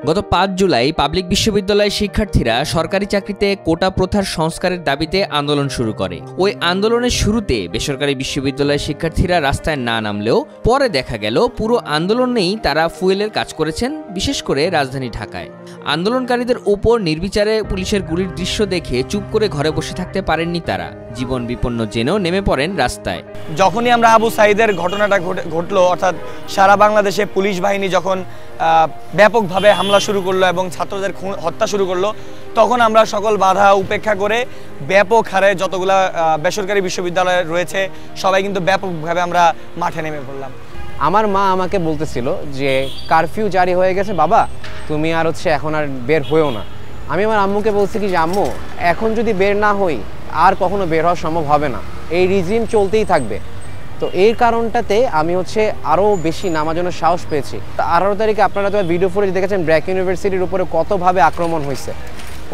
গত ৫ জুলাই পাবলিক বিশ্ববিদ্যালয়ের শিক্ষার্থীরা সরকারি চাকরিতে কোটা প্রথার সংস্কারের দাবিতে আন্দোলন শুরু করে। ওই আন্দোলনের শুরুতে বেসরকারি বিশ্ববিদ্যালয়ের শিক্ষার্থীরা রাস্তায় না নামলেও পরে দেখা গেল পুরো আন্দোলনেই তারা ফুয়েলের কাজ করেছেন, বিশেষ করে রাজধানী ঢাকায়। আন্দোলনকারীদের ওপর নির্বিচারে পুলিশের গুলির দৃশ্য দেখে চুপ করে ঘরে বসে থাকতে পারেননি তারা, জীবন বিপন্ন জেনেও নেমে পড়েন রাস্তায়। যখনই আমরা আবু সাঈদের ঘটনাটা ঘটলো, অর্থাৎ সারা বাংলাদেশে পুলিশ বাহিনী যখন ব্যাপকভাবে হামলা শুরু করলো এবং ছাত্রদের হত্যা শুরু করলো, তখন আমরা সকল বাধা উপেক্ষা করে ব্যাপক হারে যতগুলা বেসরকারি বিশ্ববিদ্যালয় রয়েছে সবাই কিন্তু ব্যাপকভাবে আমরা মাঠে নেমে পড়লাম। আমার মা আমাকে বলতেছিল যে কারফিউ জারি হয়ে গেছে বাবা, তুমি আর এখন আর বের হইও না। আমি আমার আম্মুকে বলছি কি যে আম্মু, এখন যদি বের না হই আর কখনো বের হওয়া সম্ভব হবে না, এই রিজিম চলতেই থাকবে। তো এই কারণটাতে আমি আরও বেশি নামার জন্য সাহস পেয়েছি। 18 তারিখে আপনারা তো ভিডিও ফুটেজ দেখেছেন ব্র্যাক ইউনিভার্সিটির উপরে কতভাবে আক্রমণ হয়েছে।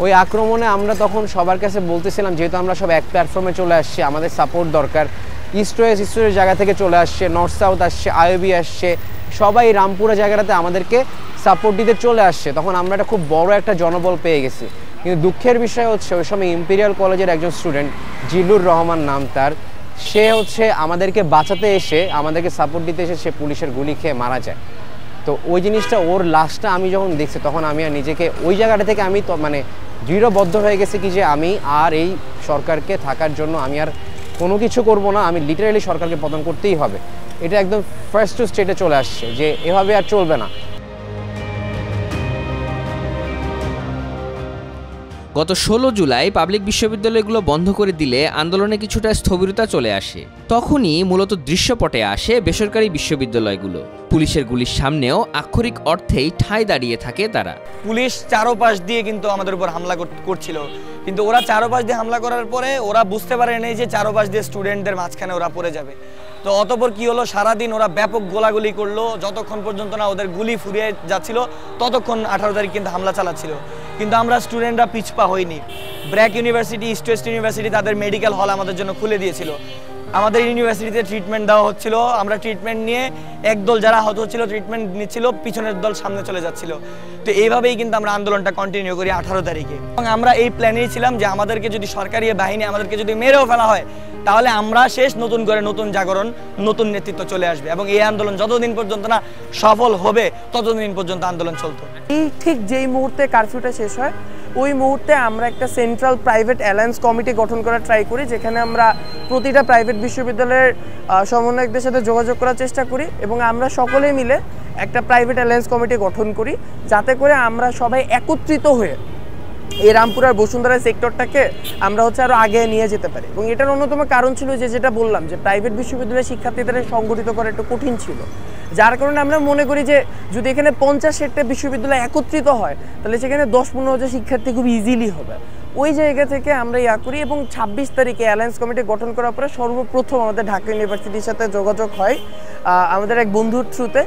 ওই আক্রমণে আমরা তখন সবার কাছে বলতেছিলাম, যেহেতু আমরা সব এক প্ল্যাটফর্মে চলে আসছি, আমাদের সাপোর্ট দরকার। ইস্ট ওয়েস্টের জায়গা থেকে চলে আসছে, নর্থ সাউথ আসছে, আইওবি আসছে, সবাই রামপুরা জায়গাটাতে আমাদেরকে সাপোর্ট দিতে চলে আসছে। তখন আমরা একটা খুব বড় একটা জনবল পেয়ে গেছি। কিন্তু দুঃখের বিষয় ওই সময় ইম্পেরিয়াল কলেজের একজন স্টুডেন্ট, জিল্লুর রহমান নাম তার, সে আমাদেরকে বাঁচাতে এসে, আমাদেরকে সাপোর্ট দিতে এসে সে পুলিশের গুলি খেয়ে মারা যায়। তো ওই জিনিসটা, ওর লাশটা আমি যখন দেখছি তখন আমি আর নিজেকে ওই জায়গাটা থেকে আমি তো দৃঢ়বদ্ধ হয়ে গেছি কি যে আমি আর এই সরকারকে থাকার জন্য আমি আর কোনো কিছু করব না, আমি লিটারালি সরকারকে পতন করতেই হবে। এটা একদম ফার্স্ট টু স্টেটে চলে আসছে যে এভাবে আর চলবে না। গত 16 জুলাই পাবলিক বিশ্ববিদ্যালয়গুলো বন্ধ করে দিলে আন্দোলনে কিছুটা স্থবিরতা চলে আসে। তখনই মূলত দৃশ্যপটে আসে বেসরকারি বিশ্ববিদ্যালয়গুলো। পুলিশের গুলির সামনেও আক্ষরিক অর্থেই ঠাঁই দাঁড়িয়ে থাকে তারা। পুলিশ চারোপাশ দিয়ে কিন্তু আমাদের উপর হামলা করছিল, কিন্তু ওরা চারোপাশ দিয়ে হামলা করার পরে ওরা বুঝতে পারে নাই যে চারোপাশ দিয়ে স্টুডেন্টদের মাঝখানে ওরা পড়ে যাবে। তো অতঃপর কি হলো, সারাদিন ওরা ব্যাপক গোলাগুলি করলো, যতক্ষণ পর্যন্ত না ওদের গুলি ফুরিয়ে যাচ্ছিল ততক্ষণ 18 তারিখ কিন্তু হামলা চালাচ্ছিল। কিন্তু আমরা স্টুডেন্টরা পিছপা হইনি। BRAC university, east West university তাদের মেডিকেল হল আমাদের জন্য খুলে দিয়েছিল। আমাদের ইউনিভার্সিটিতে ট্রিটমেন্ট দেওয়া হচ্ছিল, আমরা ট্রিটমেন্ট নিয়ে একদল যারা আহত হচ্ছিল ট্রিটমেন্ট নিচ্ছিল, পিছনের দল সামনে চলে যাচ্ছিল। তো এইভাবেই কিন্তু আমরা আন্দোলনটা কন্টিনিউ করি 18 তারিখে। এবং আমরা এই প্ল্যানেই ছিলাম যে আমাদেরকে যদি সরকারি বাহিনী আমাদেরকে যদি মেরেও ফেলা হয় তাহলে আমরা শেষ, নতুন করে নতুন জাগরণ, নতুন নেতৃত্ব চলে আসবে এবং এই আন্দোলন যতদিন পর্যন্ত না সফল হবে ততদিন পর্যন্ত আন্দোলন চলতো। এই ঠিক যেই মুহূর্তে কারফিউটা শেষ হয় ওই মুহূর্তে আমরা একটা সেন্ট্রাল প্রাইভেট অ্যালায়েন্স কমিটি গঠন করার ট্রাই করি, যেখানে আমরা প্রতিটা প্রাইভেট বিশ্ববিদ্যালয়ের সমন্বয়কদের সাথে যোগাযোগ করার চেষ্টা করি এবং আমরা সকলে মিলে একটা প্রাইভেট অ্যালায়েন্স কমিটি গঠন করি, যাতে করে আমরা সবাই একত্রিত হয়ে এই রামপুরার বসুন্ধরা সেক্টরটাকে আমরা আরও আগে নিয়ে যেতে পারি। এবং এটার অন্যতম কারণ ছিল যে যেটা বললাম, যে প্রাইভেট বিশ্ববিদ্যালয়ের শিক্ষার্থীদের সংগঠিত করা একটু কঠিন ছিল, যার কারণে আমরা মনে করি যে যদি এখানে 50-60টা বিশ্ববিদ্যালয় একত্রিত হয় তাহলে সেখানে 10-15 হাজার শিক্ষার্থী খুব ইজিলি হবে। ওই জায়গা থেকে আমরা করি এবং 26 তারিখে অ্যালায়েন্স কমিটি গঠন করার পরে সর্বপ্রথম আমাদের ঢাকা ইউনিভার্সিটির সাথে যোগাযোগ হয় আমাদের এক বন্ধুর থ্রুতে।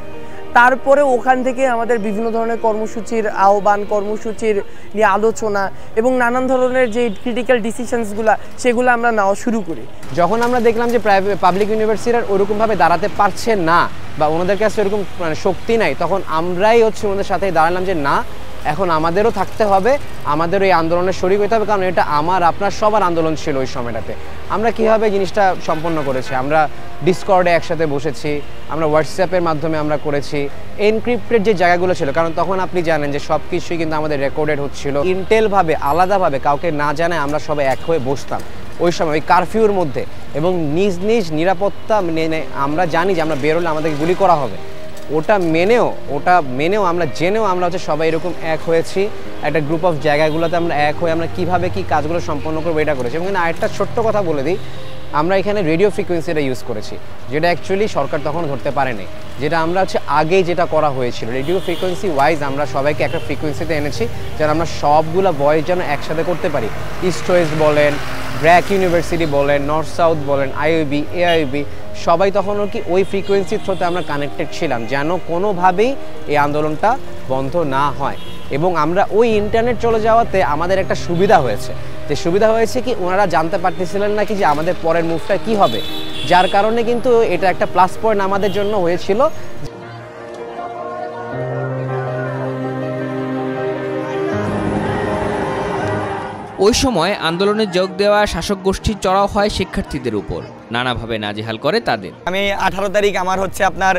তারপরে ওখান থেকে আমাদের বিভিন্ন ধরনের কর্মসূচির আহ্বান, কর্মসূচির নিয়ে আলোচনা এবং নানান ধরনের যে ক্রিটিক্যাল ডিসিশনসগুলো সেগুলো আমরা নেওয়া শুরু করি। যখন আমরা দেখলাম যে পাবলিক ইউনিভার্সিটি আর ওরকমভাবে দাঁড়াতে পারছে না বা ওনাদের কাছে ওরকম শক্তি নাই, তখন আমরাই ওনাদের সাথে দাঁড়ালাম যে না, এখন আমাদেরও থাকতে হবে, আমাদেরও এই আন্দোলনে শরিক হতে হবে, কারণ এটা আমার আপনার সবার আন্দোলন ছিল ওই সময়টাতে। আমরা কীভাবে জিনিসটা সম্পন্ন করেছি, আমরা ডিসকর্ডে একসাথে বসেছি, আমরা হোয়াটসঅ্যাপের মাধ্যমে আমরা করেছি, এনক্রিপ্টেড যে জায়গাগুলো ছিল, কারণ তখন আপনি জানেন যে সব কিছুই কিন্তু আমাদের রেকর্ডেড হচ্ছিল। ইন্টেলভাবে আলাদাভাবে কাউকে না জানায় আমরা সবাই এক হয়ে বসতাম ওই সময় ওই কারফিউর মধ্যে, এবং নিজ নিজ নিরাপত্তা মেনে আমরা জানি যে আমরা বেরোলে আমাদেরকে গুলি করা হবে, ওটা মেনেও আমরা জেনেও আমরা সবাই এরকম এক হয়েছি। একটা গ্রুপ অফ জায়গাগুলোতে আমরা এক হয়ে আমরা কীভাবে কী কাজগুলো সম্পন্ন করবো এটা করেছি। এবং আরেকটা ছোট্ট কথা বলে দিই, আমরা এখানে রেডিও ফ্রিকোয়েন্সিটা ইউজ করেছি, যেটা অ্যাকচুয়ালি সরকার তখন ধরতে পারেনি, যেটা আমরা আগেই যেটা করা হয়েছিল রেডিও ফ্রিকোয়েন্সি ওয়াইজ আমরা সবাইকে একটা ফ্রিকোয়েন্সিতে এনেছি, যেন আমরা সবগুলো ভয়েস যেন একসাথে করতে পারি। ইস্ট ওয়েস্ট বলেন, ব্র্যাক ইউনিভার্সিটি বলেন, নর্থ সাউথ বলেন, আইওবি, এআইবি, সবাই তখন ওই ফ্রিকোয়েন্সির থ্রুতে আমরা কানেক্টেড ছিলাম, যেন কোনোভাবেই এই আন্দোলনটা বন্ধ না হয়। এবং আমরা ওই ইন্টারনেট চলে যাওয়াতে আমাদের একটা সুবিধা হয়েছে, যে সুবিধা হয়েছে কি ওনারা জানতে পারতেছিলেন না কি যে আমাদের পরের মুভটা কি হবে, যার কারণে কিন্তু এটা একটা প্লাস পয়েন্ট আমাদের জন্য হয়েছিল। ওই সময় আন্দোলনে যোগ দেওয়া শাসক গোষ্ঠীর চড়াও হয় শিক্ষার্থীদের উপর, নানাভাবে নাজেহাল করে তাদের। আমি 18 তারিখ আমার হচ্ছে আপনার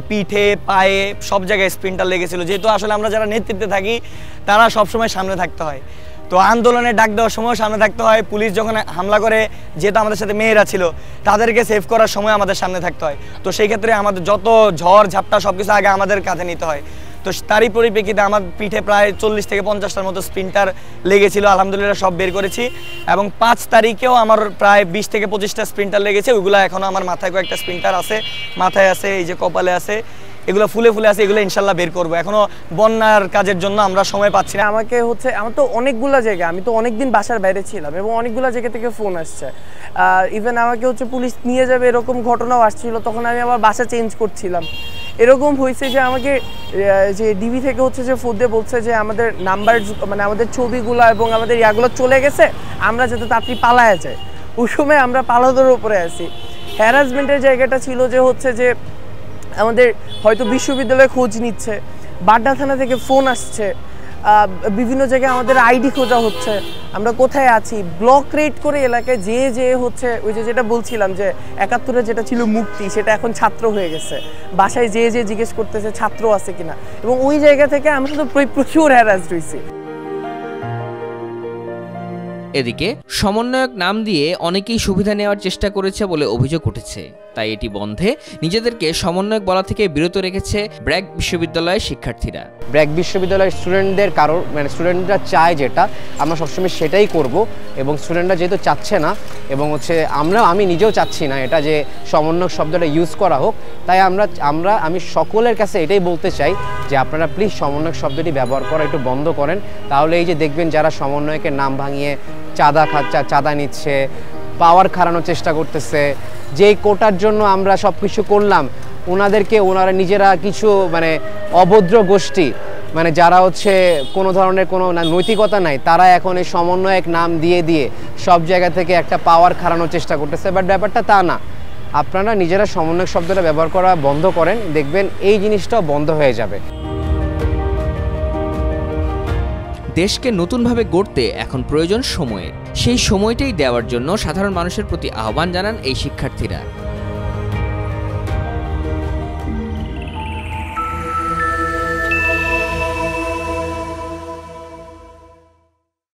পিঠে পায়ে সব জায়গায় স্প্রিন্টার লেগেছিল, যেহেতু আসলে আমরা যারা নেতৃত্বে থাকি তারা সবসময় সামনে থাকতে হয়। তো আন্দোলনে ডাক দেওয়ার সময় সামনে থাকতে হয়, পুলিশ যখন হামলা করে যেহেতু আমাদের সাথে মেয়েরা ছিল তাদেরকে সেভ করার সময় আমাদের সামনে থাকতে হয়। তো সেই ক্ষেত্রে আমাদের যত ঝড় ঝাপটা সব কিছু আগে আমাদের কাঁধে নিতে হয়। তো তারই পরিপ্রেক্ষিতে আমার পিঠে প্রায় 40 থেকে 50টার মতো স্প্রিন্টার লেগেছিল, আলহামদুলিল্লাহ সব বের করেছি। এবং 5 তারিখেও আমার প্রায় 20 থেকে 25টা স্প্রিন্টার লেগেছে, ওইগুলো এখনও আমার মাথায় কয়েকটা স্প্রিন্টার আছে, মাথায় আছে, এই যে কপালে আছে, এগুলো ফুলে ফুলে আছে, এগুলো ইনশাল্লাহ বের করবো। এখনো বন্যার কাজের জন্য আমরা সময় পাচ্ছি না। আমাকে হচ্ছে আমার তো অনেকগুলো জায়গা, আমি তো অনেকদিন বাসার বাইরে ছিলাম এবং অনেকগুলো জায়গা থেকে ফোন আসছে, ইভেন আমাকে হচ্ছে পুলিশ নিয়ে যাবে এরকম ঘটনাও আসছিল, তখন আমি আবার বাসা চেঞ্জ করছিলাম। এরকম হয়েছে যে আমাকে যে ডিবি থেকে হচ্ছে যে ফোন দিয়ে বলছে যে আমাদের নাম্বার মানে আমাদের ছবিগুলো এবং আমাদের ইয়াগুলো চলে গেছে, আমরা যাতে তাড়াতাড়ি পালায়া যায়। ওই সময় আমরা পালানোর উপরে আছি। হ্যারাসমেন্টের জায়গাটা ছিল যে হচ্ছে যে আমাদের হয়তো বিশ্ববিদ্যালয়ে খোঁজ নিচ্ছে, বাড্ডা থানা থেকে ফোন আসছে, বিভিন্ন জায়গায় আমাদের আইডি খোঁজা হচ্ছে, আমরা কোথায় আছি, ব্লক রেড করে এলাকায় যে হচ্ছে ওই যে যেটা বলছিলাম যে 71-এ যেটা ছিল মুক্তি সেটা এখন ছাত্র হয়ে গেছে, বাসায় যে জিজ্ঞেস করতেছে ছাত্র আছে কিনা, এবং ওই জায়গা থেকে আমরা শুধু প্রচুর হ্যারাসড হয়েছি। এদিকে সমন্বয়ক নাম দিয়ে অনেকেই সুবিধা নেওয়ার চেষ্টা করেছে বলে অভিযোগ উঠেছে, তাই এটি বন্ধে নিজেদেরকে সমন্বয়ক বলা থেকে বিরত রেখেছে ব্র্যাক বিশ্ববিদ্যালয়ের শিক্ষার্থীরা। ব্র্যাক বিশ্ববিদ্যালয়ের স্টুডেন্টদের মানে স্টুডেন্টরা চায় যেটা, আমরা সবসময় সেটাই করব। এবং স্টুডেন্টরা যেহেতু চাচ্ছে না এবং হচ্ছে আমি নিজেও চাচ্ছি না এটা যে সমন্বয়ক শব্দটা ইউজ করা হোক, তাই আমি সকলের কাছে এটাই বলতে চাই যে আপনারা প্লিজ সমন্বয়ক শব্দটি ব্যবহার করা একটু বন্ধ করেন। তাহলে এই যে দেখবেন যারা সমন্বয়কের নাম ভাঙিয়ে চাঁদা নিচ্ছে, পাওয়ার খারানোর চেষ্টা করতেছে, যেই কোটার জন্য আমরা সব কিছু করলাম, ওনারা নিজেরা কিছু মানে অভদ্র গোষ্ঠী, মানে যারা হচ্ছে কোনো ধরনের কোনো নৈতিকতা নাই, তারা এখন এই সমন্বয়ক নাম দিয়ে সব জায়গা থেকে একটা পাওয়ার খারানোর চেষ্টা করতেছে। বাট ব্যাপারটা তা না, আপনারা নিজেরা সমন্বয়ক শব্দটা ব্যবহার করা বন্ধ করেন, দেখবেন এই জিনিসটাও বন্ধ হয়ে যাবে। দেশকে নতুনভাবে গড়তে এখন প্রয়োজন সময়ের, সেই সময়টাই দেওয়ার জন্য সাধারণ মানুষের প্রতি আহ্বান জানান এই শিক্ষার্থীরা।